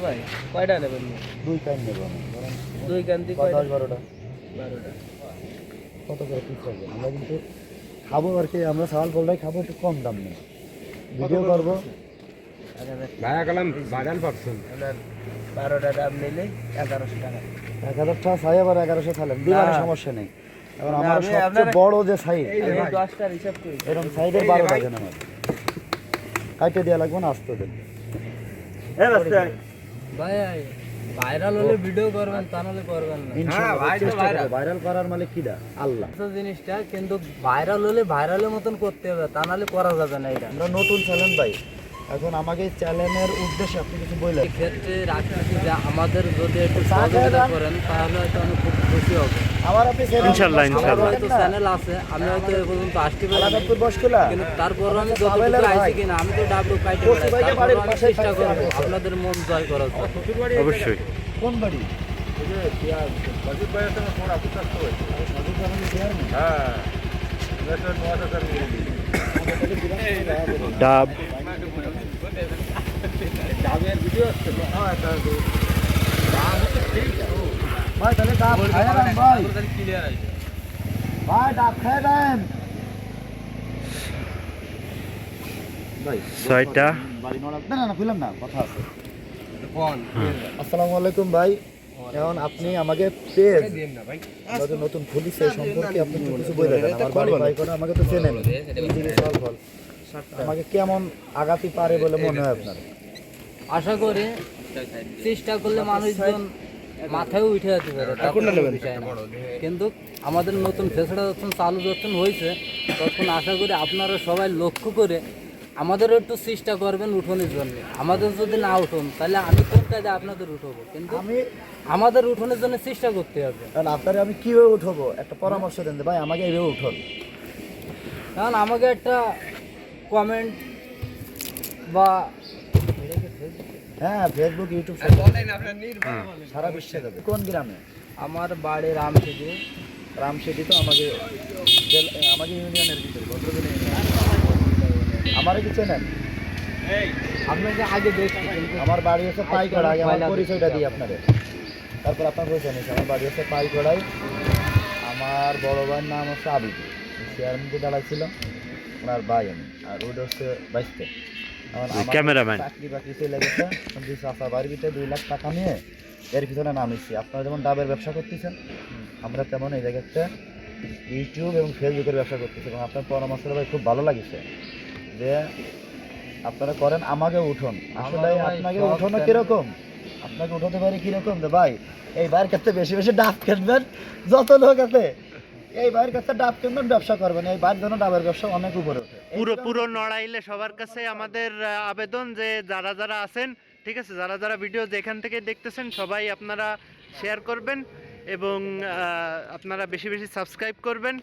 ভাই কয়টা নেবেন? 2 ক্যান নেব আমি। 2 ক্যান্তি 10 কয়টা? 12টা। 12টা। কত করে পিস হবে? আমরা কিন্তু খাবো আর কি, আমরা চাল পোলটাই খাবো, একটু কম দাম নেই, ভিডিও করবো। ভাড়া কালাম বাগান পাচ্ছেন 12টা দাম নিলে 1100 টাকা। 1000 টাকা চাই, আবার 1100 চাইলেন দিবানে সমস্যা নেই। এখন আমার আমি সবচেয়ে আপনার- বড় যে সাইজ, এই 10টার হিসাব করি। এরকম সাইডের 12 ডজন আমার কাইটে দেওয়া লাগবে না, আসতে দেন। ভাই ভাইরাল হলে ভিডিও করবেন, তা নাহলে করবেন না। ইনশাআল্লাহ ভাইরাল করার মালিক কিডা? আল্লাহ। তো জিনিসটা কিন্তু ভাইরাল হলে ভাইরালের মতন করতে হবে, তা নাহলে করা যাবে না এটা। আমরা নতুন চ্যানেল ভাই, এখন আমাকে চ্যানেলের উদ্দেশ্যে আপনি কিছু বললেন। এই ক্ষেত্রে রাখছি যে আমাদের যদি একটু সহযোগিতা করেন তাহলে হয়তো আমি খুব খুশি হব। আমার আপনি ইনশাআল্লাহ, আমার হয়তো চ্যানেল আছে, আমি হয়তো এ পর্যন্ত আসতে পারি আলাদা তোর বসকুলা কিন্তু তারপর আমি যতটুকু আইছি কিনা আমি তো ডাবলু কাইটে বেড়াই, তারপর আমি চেষ্টা করবো আপনাদের মন জয় করার জন্য। অবশ্যই। কোন বাড়ি? সজীব ভাইয়ের সঙ্গে ফোন আপনি থাকতে হবে। সাধু গ্রামের চেয়ারম্যান। হ্যাঁ নোয়াটা স্যার নিয়ে নিই। ডাব ডাবের ভিডিও আসছে হ্যাঁ ভাই তাহলে ডাব খায় না ভাই, ভাই ডাব খায় দেন ভাই। 6টা। বাড়ি নড়া না না খুললাম না, কথা আছে। আসসালামু আলাইকুম ভাই, এখন আপনি আমাকে পেজ আমাদের নতুন খুলি সেই সম্পর্কে আপনি একটু কিছু বলে দেন। আমার বাড়ি ভাই করে আমাকে তো চেনেন, এদিকে ফল ফল আমাকে কেমন আগাতি পারে বলে মনে হয় আপনার? আশা করি চেষ্টা করলে মানুষজন মাথায় উঠে যেতে পারে, তা কোনো বিষয় না। কিন্তু আমাদের নতুন ফেসটা যখন চালু যখন হয়েছে তখন আশা করি আপনারা সবাই লক্ষ্য করে আমাদেরও একটু চেষ্টা করবেন উঠোনের জন্য। আমাদের যদি না উঠুন তাহলে আমি কোন কাজে আপনাদের উঠবো, কিন্তু আমি আমাদের উঠোনের জন্য চেষ্টা করতে হবে। কারণ আপনারে আমি কীভাবে উঠবো একটা পরামর্শ দেন যে ভাই আমাকে এইভাবে উঠুন। কারণ আমাকে একটা কমেন্ট বা হ্যাঁ ফেসবুক ইউটিউব সারা বিশ্বে যাবে। কোন গ্রামে? আমার বাড়ি রামসিদি। রামশেটি তো আমাকে আমাকে ইউনিয়নের ভিতরে ভদ্রদিনে আমারে কি চেনেন? আপনাকে আগে দেখছি কিন্তু আমার বাড়ি হচ্ছে পাইকড়া, আগে আমার পরিচয়টা দিই আপনাদের, তারপর আপনার পরিচয় নিচ্ছি। আমার বাড়ি হচ্ছে পাইকড়াই, আমার বড় ভাইয়ের নাম হচ্ছে আবিদ, চেয়ারম্যানকে দাঁড়াইছিল ওনার ভাই আমি, আর ওইটা হচ্ছে বাইশতে। ক্যামেরাম্যান। চাকরি বাকরি চলে গেছে, দুই চাষা বাড়ির ভিতরে 2 লাখ টাকা নিয়ে এর পিছনে নামিয়েছি। আপনারা যেমন ডাবের ব্যবসা করতেছেন, আমরা তেমন এই জায়গায় একটা ইউটিউব এবং ফেসবুকের ব্যবসা করতেছি, এবং আপনার পরামর্শটা ভাই খুব ভালো লাগিছে যে আপনারা করেন। আমাকে উঠুন, আসলে আপনাকে উঠানো কিরকম, আপনাকে উঠাতে পারি কিরকম যে ভাই এই ভাইয়ের কাছে বেশি বেশি ডাব কিনবেন, যত লোক আছে এই ভাইয়ের কাছে ডাব কিনবেন, ব্যবসা করবেন, এই ভাইয়ের জন্য ডাবের ব্যবসা অনেক উপরে ওঠে। পুরো নড়াইলে সবার কাছে আমাদের আবেদন যে যারা যারা আছেন, ঠিক আছে, যারা যারা ভিডিও যেখান থেকে দেখতেছেন সবাই আপনারা শেয়ার করবেন এবং আপনারা বেশি বেশি সাবস্ক্রাইব করবেন।